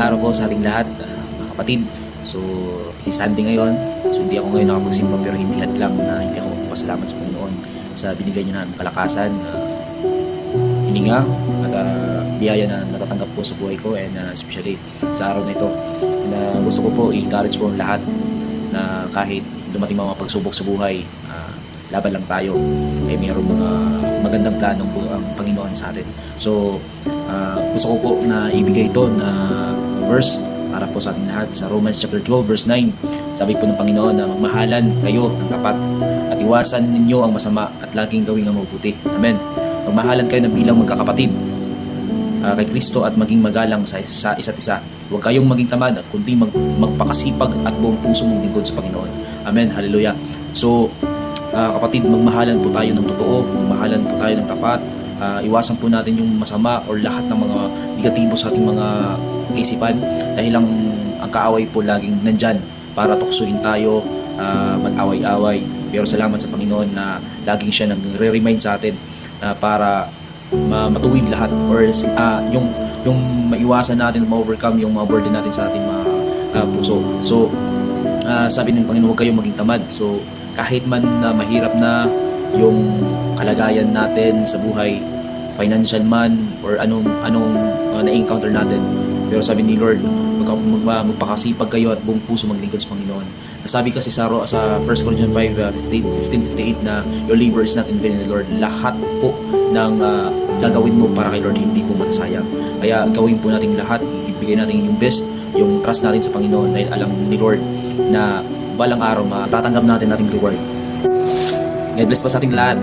araw po sa ating lahat, mga kapatid. So, it's Sunday ngayon. So, hindi ako ngayon nakapagsimba pero hindi hadlang na hindi ako magpasalamat sa Panginoon sa binigay niya ng kalakasan, hininga at biyaya na natatanggap po sa buhay ko, and especially sa araw na ito. Na gusto ko po i-encourage po ang lahat na kahit dumating mga pagsubok sa buhay, laban lang tayo. Ay mayroong mga magandang planong ang Panginoon sa atin. So, gusto ko po na ibigay ito na verse para po sa ating lahat sa Romans chapter 12 verse 9. Sabi po ng Panginoon na magmahalan kayo ng tapat at iwasan ninyo ang masama at laging gawing ang mabuti. Amen. Magmahalan kayo na bilang magkakapatid kay Kristo at maging magalang sa isa't isa. Huwag kayong maging tamad at kundi magpakasipag at buong puso maglingkod sa Panginoon. Amen. Hallelujah. So, kapatid, magmahalan po tayo ng totoo, magmahalan po tayo ng tapat, iwasan po natin yung masama or lahat ng mga negatibo sa ating mga kaisipan, dahil ang kaaway po laging nandyan para tuksuhin tayo, mag-away-away. Pero salamat sa Panginoon na laging siya nagre-remind sa atin para matuwid lahat, or yung maiwasan natin, ma-overcome yung mga burden natin sa ating mga puso. So, sabi ng Panginoon, huwag kayong maging tamad. So, kahit man na mahirap na yung kalagayan natin sa buhay, financial man or anong na-encounter natin, pero sabi ni Lord, magpakasipag kayo at buong puso maglingkod sa Panginoon. Nasabi kasi sa 1 Corinthians 5:15-18 na your labor is not in vain in the Lord. Lahat po ng gagawin mo para kay Lord hindi po matasayang. Kaya gawin po natin lahat, ibigay natin yung best, yung trust natin sa Panginoon, dahil alam ni Lord na balang araw matatanggap natin ating reward. God bless po sa ating lahat.